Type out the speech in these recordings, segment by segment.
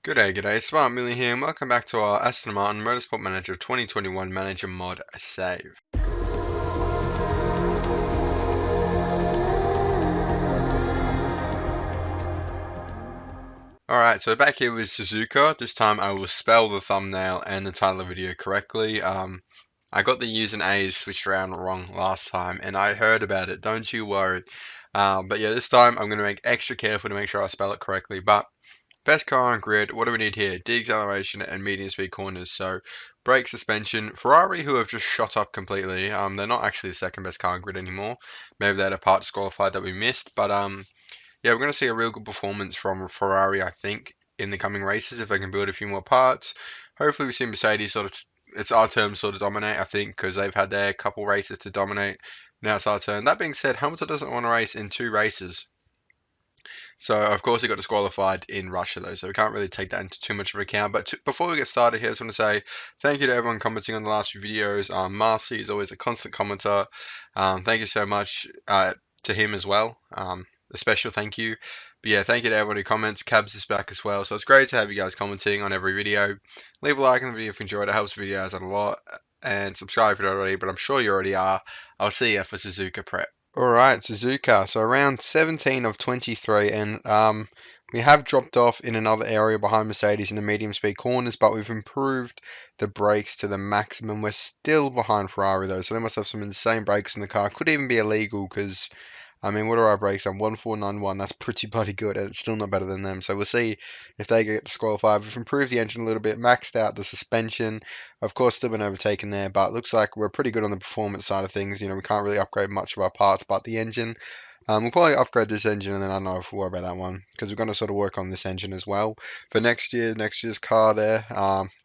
G'day, SPARTANWILLY here, and welcome back to our Aston Martin Motorsport Manager 2021 Manager Mod save. Alright, so back here with Suzuka. This time I will spell the thumbnail and the title of the video correctly. I got the U's and A's switched around wrong last time, and I heard about it, don't you worry. But yeah, this time I'm going to make extra careful to make sure I spell it correctly. But best car on grid, what do we need here? Deacceleration and medium speed corners. So brake, suspension. Ferrari, who have just shot up completely. They're not actually the second best car on grid anymore. Maybe they had a part disqualified that we missed. But yeah, we're going to see a real good performance from Ferrari, I think, in the coming races if they can build a few more parts. Hopefully we see Mercedes sort of, it's our turn to sort of dominate, I think, because they've had their couple races to dominate. Now it's our turn. That being said, Hamilton doesn't want to race in 2 races. So, of course, he got disqualified in Russia, though, so we can't really take that into too much of account. But before we get started here, I just want to say thank you to everyone commenting on the last few videos. Marcy is always a constant commenter. Thank you so much to him as well. A special thank you. But yeah, thank you to everyone who comments. Cabs is back as well, so it's great to have you guys commenting on every video. Leave a like on the video if you enjoyed it. It helps the videos out a lot. And subscribe if you don't already, but I'm sure you already are. I'll see you for Suzuka Prep. Alright, Suzuka. So around 17 of 23, and we have dropped off in another area behind Mercedes in the medium speed corners, but we've improved the brakes to the maximum. We're still behind Ferrari though, so they must have some insane brakes in the car. Could even be illegal because I mean, what are our brakes on? 1491. That's pretty bloody good, and it's still not better than them. So we'll see if they get disqualified. We've improved the engine a little bit, maxed out the suspension. Of course, still been overtaken there, but it looks like we're pretty good on the performance side of things. You know, we can't really upgrade much of our parts, but the engine. We'll probably upgrade this engine, and then I don't know if we'll worry about that one because we're going to sort of work on this engine as well for next year's car there.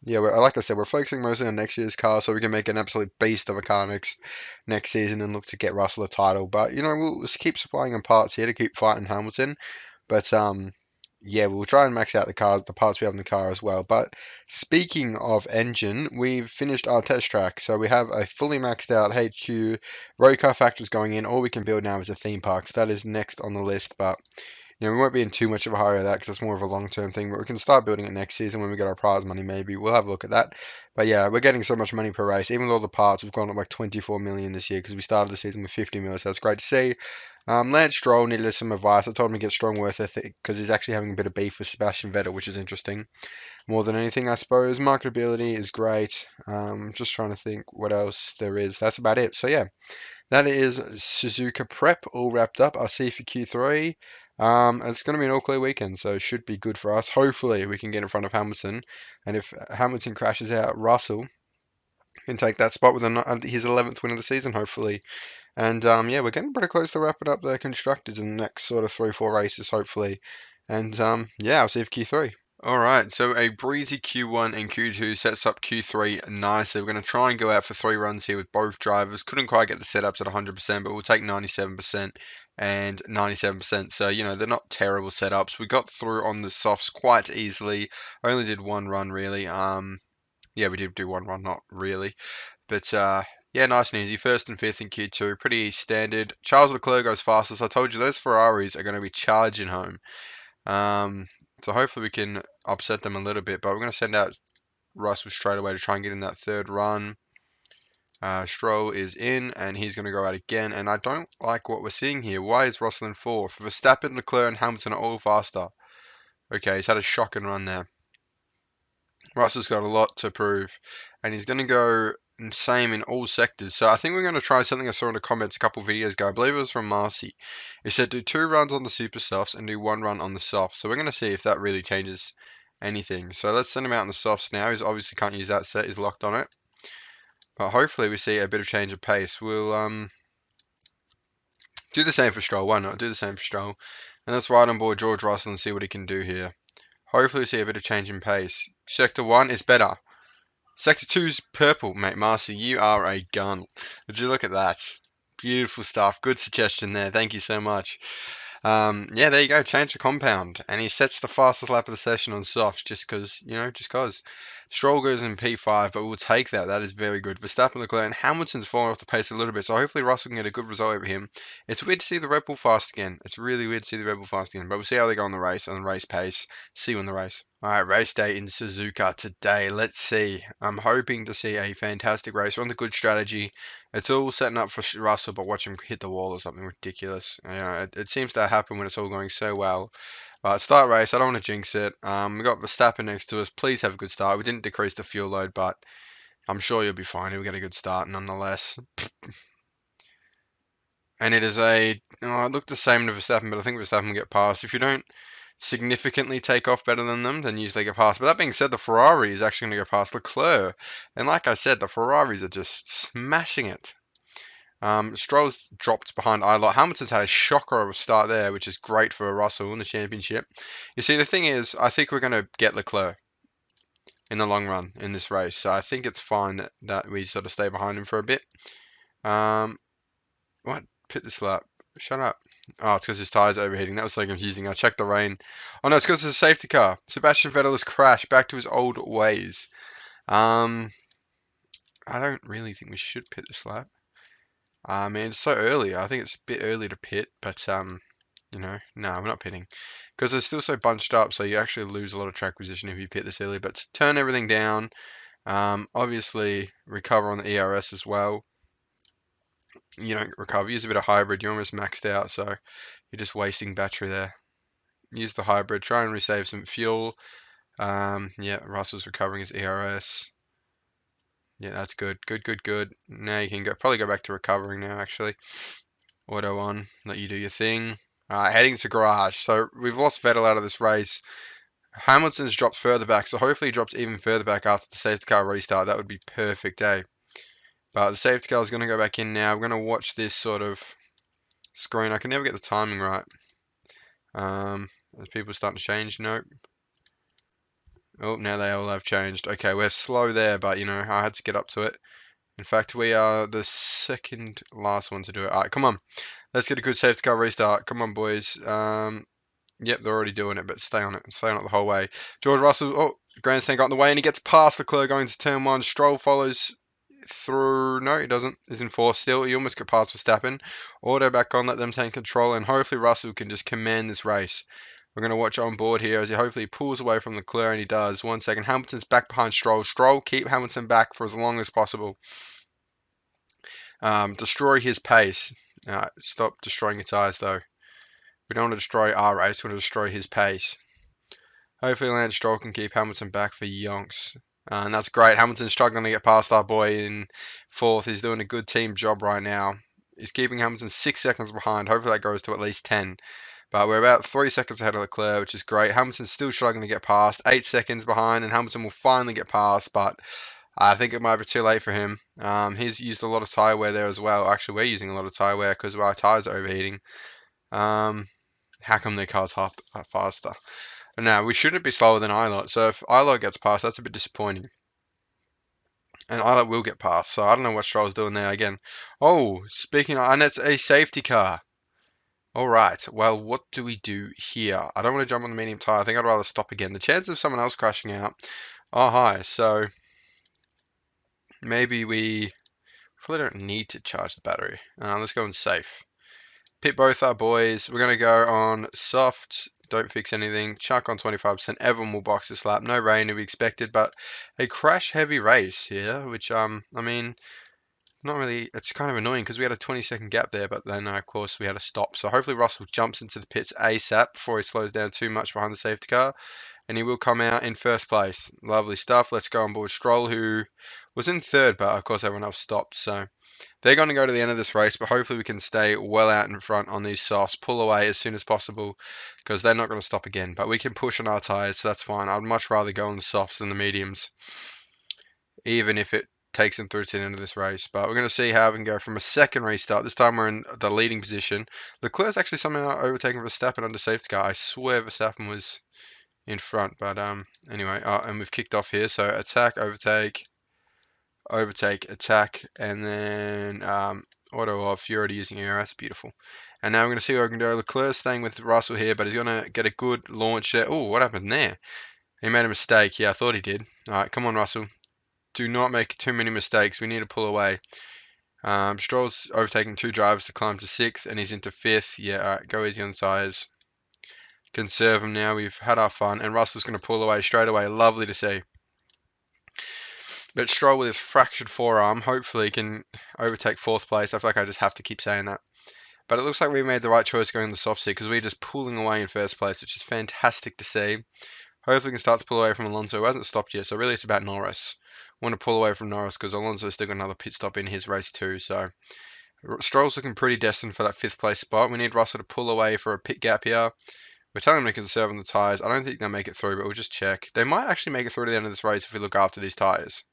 Yeah, like I said, we're focusing mostly on next year's car so we can make an absolute beast of a car next season and look to get Russell a title. But you know, we'll just keep supplying him parts here to keep fighting Hamilton. But yeah, we'll try and max out the parts we have in the car as well. But speaking of engine, we've finished our test track, so we have a fully maxed out HQ. Road car factors going in. All we can build now is a theme park, so that is next on the list. But you know, we won't be in too much of a hurry with that because it's more of a long-term thing. But we can start building it next season when we get our prize money. Maybe we'll have a look at that. But yeah, we're getting so much money per race. Even with all the parts, we've gone up like 24 million this year because we started the season with 50 million. So that's great to see. Lance Stroll needed some advice. I told him to get strong work ethic because he's actually having a bit of beef with Sebastian Vettel, which is interesting. More than anything, I suppose. Marketability is great. Just trying to think what else there is. That's about it. So yeah, that is Suzuka Prep all wrapped up. I'll see you for Q3. It's going to be an all-clear weekend, so it should be good for us. Hopefully, we can get in front of Hamilton, and if Hamilton crashes out, Russell can take that spot with his 11th win of the season, hopefully. And yeah, we're getting pretty close to wrapping up the constructors in the next sort of 3-4 races, hopefully. And yeah, I'll see you for Q3. Alright, so a breezy Q1 and Q2 sets up Q3 nicely. We're going to try and go out for 3 runs here with both drivers. Couldn't quite get the setups at 100%, but we'll take 97% and 97%. So, you know, they're not terrible setups. We got through on the softs quite easily. I only did 1 run, really. Yeah, we did do 1 run, not really. But, yeah, nice and easy. First and fifth in Q2, pretty standard. Charles Leclerc goes fastest. I told you those Ferraris are going to be charging home. So hopefully we can upset them a little bit, but we're going to send out Russell straight away to try and get in that 3rd run. Stroll is in, and he's going to go out again, and I don't like what we're seeing here. Why is Russell in 4th? Verstappen, Leclerc, and Hamilton are all faster. Okay, he's had a shocking run there. Russell's got a lot to prove, and he's going to go insane in all sectors. So I think we're going to try something I saw in the comments a couple of videos ago. I believe it was from Marcy. He said do 2 runs on the super softs and do 1 run on the softs. So we're going to see if that really changes anything. So let's send him out on the softs now. He's obviously can't use that set. He's locked on it. But hopefully we see a bit of change of pace. We'll do the same for Stroll. Why not? Do the same for Stroll. And let's ride on board George Russell and see what he can do here. Hopefully see a bit of change in pace. Sector 1 is better. Sector 2's purple, mate. Marcy, you are a gun. Would you look at that? Beautiful stuff. Good suggestion there. Thank you so much. Yeah, there you go. Change the compound, and he sets the fastest lap of the session on softs just because, just because. Stroll goes in P5, but we'll take that. That is very good. Verstappen, Leclerc, and Hamilton's fallen off the pace a little bit, so hopefully Russell can get a good result over him. It's weird to see the Red Bull fast again. It's really weird to see the Red Bull fast again, but we'll see how they go on the race pace. See you in the race. All right, race day in Suzuka today. Let's see. I'm hoping to see a fantastic race. We're on the good strategy. It's all setting up for Russell, but watch him hit the wall or something ridiculous. It seems to happen when it's all going so well. Start race. I don't want to jinx it. We got Verstappen next to us. Please have a good start. We didn't decrease the fuel load, but I'm sure you'll be fine. You'll get a good start nonetheless. And it is it looked the same to Verstappen, but I think Verstappen will get past. If you don't significantly take off better than them, then usually get past. But that being said, the Ferrari is actually going to go past Leclerc. And like I said, the Ferraris are just smashing it. Stroll's dropped behind Ilott. Hamilton's had a shocker of a start there, which is great for Russell in the championship. You see, the thing is, I think we're going to get Leclerc in the long run in this race. So I think it's fine that we sort of stay behind him for a bit. What? Pit this lap. Shut up. Oh, it's because his tyres are overheating. That was so confusing. I checked the rain. Oh, no, it's because it's a safety car. Sebastian Vettel has crashed back to his old ways. I don't really think we should pit this lap. I mean, it's so early. I think it's a bit early to pit, but, no, we're not pitting. Because they're still so bunched up, so you actually lose a lot of track position if you pit this early. But turn everything down. Obviously, recover on the ERS as well. You don't recover. Use a bit of hybrid. You're almost maxed out, so you're just wasting battery there. Use the hybrid. Try and resave some fuel. Yeah, Russell's recovering his ERS. Yeah, that's good. Good. Now you can probably go back to recovering now, actually. Auto on. Let you do your thing. Heading to garage. So we've lost Vettel out of this race. Hamilton's dropped further back, so hopefully he drops even further back after the safety car restart. That would be perfect, eh? But the safety car is going to go back in now. We're going to watch this sort of screen. I can never get the timing right. As people starting to change, nope. Oh, now they all have changed. Okay, we're slow there, but I had to get up to it. In fact, we are the second last one to do it. All right, come on. Let's get a good safety car restart. Come on, boys. Yep, they're already doing it, but stay on it. Stay on it the whole way. George Russell, grandstand got in the way, and he gets past Leclerc going to turn one. Stroll follows through. No, he doesn't. He's in fourth still. He almost got past Verstappen. Auto back on, let them take control, and hopefully Russell can just command this race. We're going to watch on board here as he hopefully pulls away from Leclerc, and he does. 1 second. Hamilton's back behind Stroll. Stroll, keep Hamilton back for as long as possible. Destroy his pace. Stop destroying your tyres, though. We don't want to destroy our race, we want to destroy his pace. Hopefully Lance Stroll can keep Hamilton back for yonks. And that's great. Hamilton's struggling to get past our boy in fourth. He's doing a good team job right now. He's keeping Hamilton 6 seconds behind. Hopefully that goes to at least 10. But we're about 3 seconds ahead of Leclerc, which is great. Hamilton's still struggling to get past. 8 seconds behind, and Hamilton will finally get past, but I think it might be too late for him. He's used a lot of tyre wear there as well. Actually, we're using a lot of tyre wear because our tyres are overheating. How come their car's faster? Now, we shouldn't be slower than Ilott, so if Ilott gets past, that's a bit disappointing. And Ilott will get past, so I don't know what Stroll's doing there again. Oh, speaking of, and it's a safety car. Alright, well, what do we do here? I don't want to jump on the medium tyre. I think I'd rather stop again. The chance of someone else crashing out are high, so maybe we probably don't need to charge the battery. Let's go on safe. Pit both our boys. We're going to go on soft. Don't fix anything. Chuck on 25%. Everyone will box this lap. No rain to be expected, but a crash-heavy race here, which, I mean, not really. It's kind of annoying because we had a 20-second gap there, but then, of course, we had a stop. So hopefully Russell jumps into the pits ASAP before he slows down too much behind the safety car, and he will come out in first place. Lovely stuff. Let's go on board Stroll, who was in third, but, of course, everyone else stopped, so they're going to go to the end of this race, but hopefully we can stay well out in front on these softs, pull away as soon as possible, because they're not going to stop again. But we can push on our tyres, so that's fine. I'd much rather go on the softs than the mediums, even if it takes them through to the end of this race. But we're going to see how we can go from a second restart. This time we're in the leading position. Leclerc's actually somehow overtaken Verstappen under safety car. I swear Verstappen was in front, but anyway. And we've kicked off here, so attack, overtake, attack, and then auto off. You're already using ERS, beautiful. And now we're going to see where we can go. Leclerc's staying with Russell here, but he's going to get a good launch there. Oh, what happened there? He made a mistake. Yeah, I thought he did. All right, come on, Russell. Do not make too many mistakes. We need to pull away. Stroll's overtaking 2 drivers to climb to 6th, and he's into 5th. Yeah, all right, go easy on tyres. Conserve them now. We've had our fun, and Russell's going to pull away straight away. Lovely to see. But Stroll with his fractured forearm hopefully can overtake 4th place. I feel like I just have to keep saying that. But it looks like we made the right choice going the soft seat because we're just pulling away in 1st place, which is fantastic to see. Hopefully we can start to pull away from Alonso, who hasn't stopped yet. So really it's about Norris. I want to pull away from Norris because Alonso's still got another pit stop in his race too. So Stroll's looking pretty destined for that 5th place spot. We need Russell to pull away for a pit gap here. We're telling them to conserve on the tyres. I don't think they'll make it through, but we'll just check. They might actually make it through to the end of this race if we look after these tyres.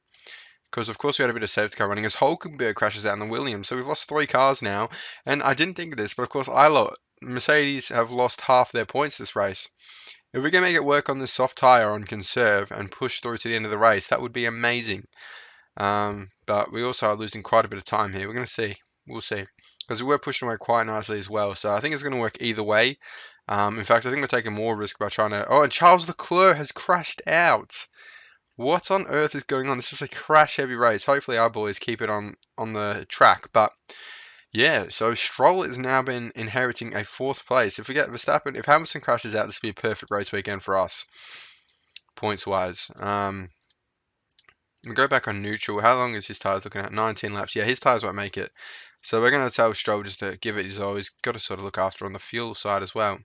Because of course we had a bit of safety car running as Hulkenberg crashes out in the Williams. So we've lost 3 cars now. And I didn't think of this, but of course Mercedes have lost half their points this race. If we can make it work on this soft tyre on conserve and push through to the end of the race, that would be amazing. But we also are losing quite a bit of time here. We're going to see. We'll see. Because we were pushing away quite nicely as well. So I think it's going to work either way. In fact, I think we're taking more risk by trying to... Oh, and Charles Leclerc has crashed out. What on earth is going on? This is a crash-heavy race. Hopefully our boys keep it on the track. But yeah, so Stroll has now been inheriting a 4th place. If we get Verstappen, if Hamilton crashes out, this will be a perfect race weekend for us, points-wise. We go back on neutral. How long is his tyres looking at? 19 laps. Yeah, his tyres won't make it. So we're going to tell Stroll just to give it his all. He's got to sort of look after on the fuel side as well.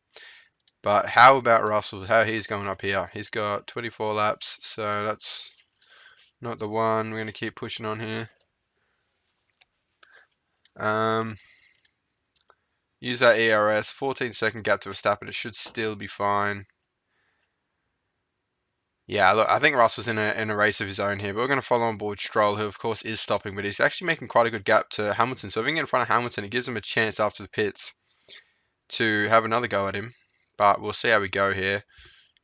But how about Russell? How he's going up here? He's got 24 laps, so that's not the one. We're going to keep pushing on here. Use that ERS. 14-second gap to Verstappen. It should still be fine. Yeah, look, I think Russell's in a race of his own here, but we're going to follow on board Stroll, who of course is stopping, but he's actually making quite a good gap to Hamilton. So if we can get in front of Hamilton, it gives him a chance after the pits to have another go at him. But we'll see how we go here.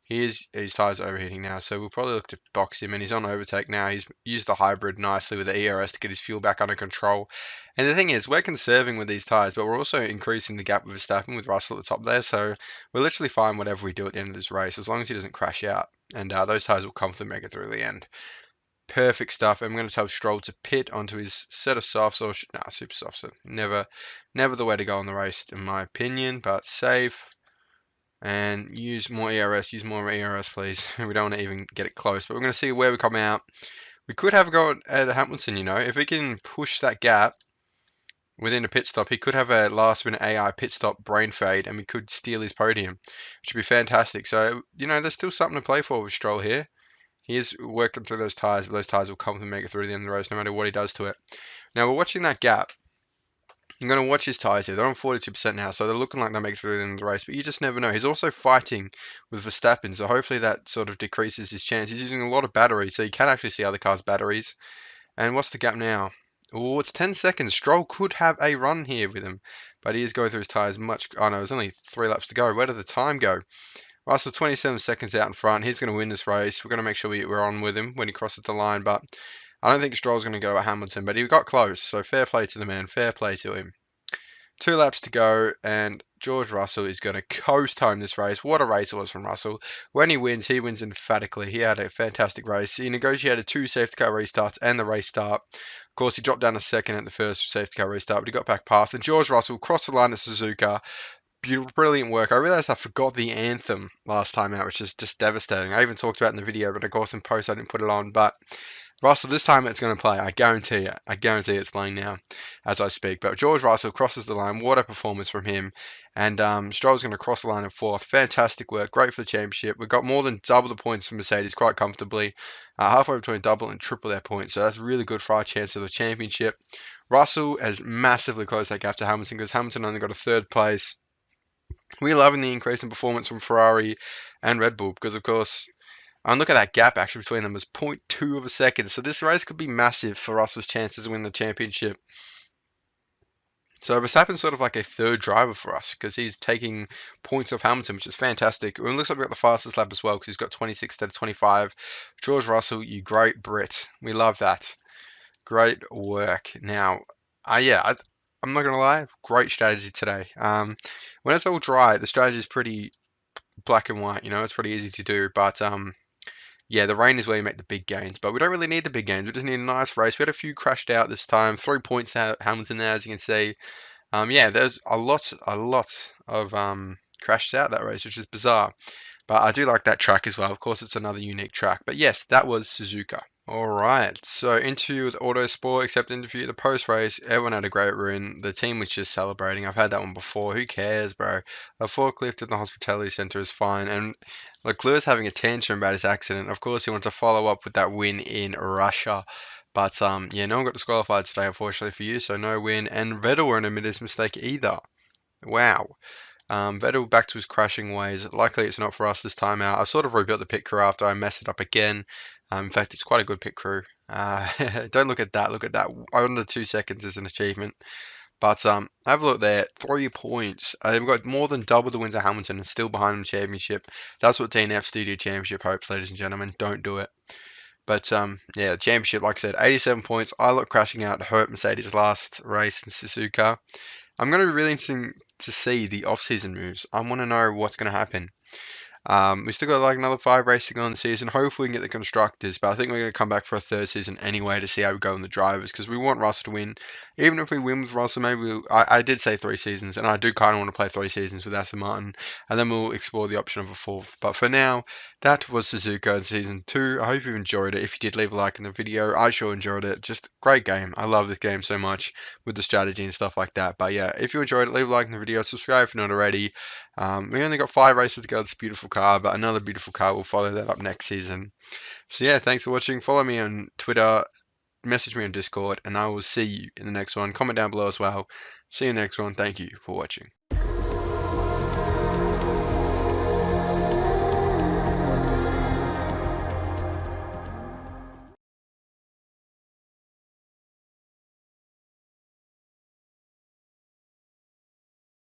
His tyres are overheating now, so we'll probably look to box him, and he's on overtake now. He's used the hybrid nicely with the ERS to get his fuel back under control. And the thing is, we're conserving with these tyres, but we're also increasing the gap with Verstappen with Russell at the top there, so we're literally fine whatever we do at the end of this race, as long as he doesn't crash out. And those tyres will comfortably make it through the end. Perfect stuff. And I'm going to tell Stroll to pit onto his set of softs, or super softs. So never the way to go in the race, in my opinion, but safe. And use more ERS, please. We don't want to even get it close, but we're going to see where we come out. We could have a go at Hamilton, you know. If we can push that gap within a pit stop, he could have a last-minute AI pit stop brain fade, and we could steal his podium, which would be fantastic. So, you know, there's still something to play for with Stroll here. He is working through those tyres, but those tyres will come to make it through the end of the race, no matter what he does to it. Now, we're watching that gap. I'm going to watch his tyres here. They're on 42% now, so they're looking like they'll make it through the end of the race, but you just never know. He's also fighting with Verstappen, so hopefully that sort of decreases his chance. He's using a lot of batteries, so you can actually see other cars' batteries. And what's the gap now? Oh, it's 10 seconds. Stroll could have a run here with him, but he is going through his tyres much... Oh, no, there's only 3 laps to go. Where did the time go? Russell 27 seconds out in front. He's going to win this race. We're going to make sure we're on with him when he crosses the line, but I don't think Stroll's going to go at Hamilton, but he got close, so fair play to the man. Fair play to him. 2 laps to go, and George Russell is going to coast home this race. What a race it was from Russell. When he wins emphatically. He had a fantastic race. He negotiated 2 safety car restarts and the race start. Of course, he dropped down a second at the first safety car restart, but he got back past. And George Russell crossed the line at Suzuka. Beautiful, brilliant work. I realized I forgot the anthem last time out, which is just devastating. I even talked about it in the video, but of course in post I didn't put it on. But Russell, this time it's going to play. I guarantee it. I guarantee it's playing now as I speak. But George Russell crosses the line. What a performance from him. And Stroll's going to cross the line in 4th. Fantastic work. Great for the championship. We've got more than double the points from Mercedes quite comfortably. Halfway between double and triple their points. So that's really good for our chance of the championship. Russell has massively closed that gap to Hamilton because Hamilton only got a 3rd place. We're loving the increase in performance from Ferrari and Red Bull because, of course, and look at that gap actually between them was 0.2 of a second. So this race could be massive for Russell's chances to win the championship. So Verstappen's sort of like a 3rd driver for us because he's taking points off Hamilton, which is fantastic. And it looks like we've got the fastest lap as well because he's got 26 instead of 25. George Russell, you great Brit. We love that. Great work. Now, I'm I'm not gonna lie, great strategy today. When it's all dry, the strategy is pretty black and white. It's pretty easy to do. But yeah, the rain is where you make the big gains. But we don't really need the big gains. We just need a nice race. We had a few crashed out this time. 3 points to Hamilton there, as you can see. Yeah, there's a lot of crashed out that race, which is bizarre. But I do like that track as well. Of course, it's another unique track. But yes, that was Suzuka. All right, so interview with Autosport, except interview the post race. Everyone had a great run. The team was just celebrating. I've had that one before. Who cares, bro? A forklift in the hospitality center is fine. And look, Lewis having a tantrum about his accident. Of course, he wants to follow up with that win in Russia. But yeah, no one got disqualified today, unfortunately for you. So no win. And Vettel won't admit his mistake either. Wow. Vettel back to his crashing ways. Luckily, it's not for us this time out. I sort of rebuilt the pit crew after I messed it up again. In fact, it's quite a good pit crew. Don't look at that. Look at that. Under 2 seconds is an achievement. But have a look there. 3 points. They've got more than double the wins of Hamilton and still behind them championship. That's what DNF Studio Championship hopes, ladies and gentlemen. Don't do it. But yeah, championship, like I said, 87 points. I look crashing out hurt Mercedes last race in Suzuka. I'm going to be really interesting to see the off-season moves. I want to know what's going to happen. We still got like another 5 races to go in the season. Hopefully we can get the constructors, but I think we're going to come back for a third season anyway to see how we go in the drivers because we want Russell to win. Even if we win with Russell, maybe I did say 3 seasons, and I do kind of want to play 3 seasons with Aston Martin, and then we'll explore the option of a fourth. But for now, that was Suzuka in season 2. I hope you enjoyed it. If you did, leave a like in the video. I sure enjoyed it. Just great game. I love this game so much with the strategy and stuff like that. But yeah, if you enjoyed it, leave a like in the video. Subscribe if you're not already. We only got 5 races to go. This beautiful car, but another beautiful car will follow that up next season. So yeah, thanks for watching. Follow me on Twitter, message me on Discord, and I will see you in the next one. Comment down below as well. See you next one. Thank you for watching.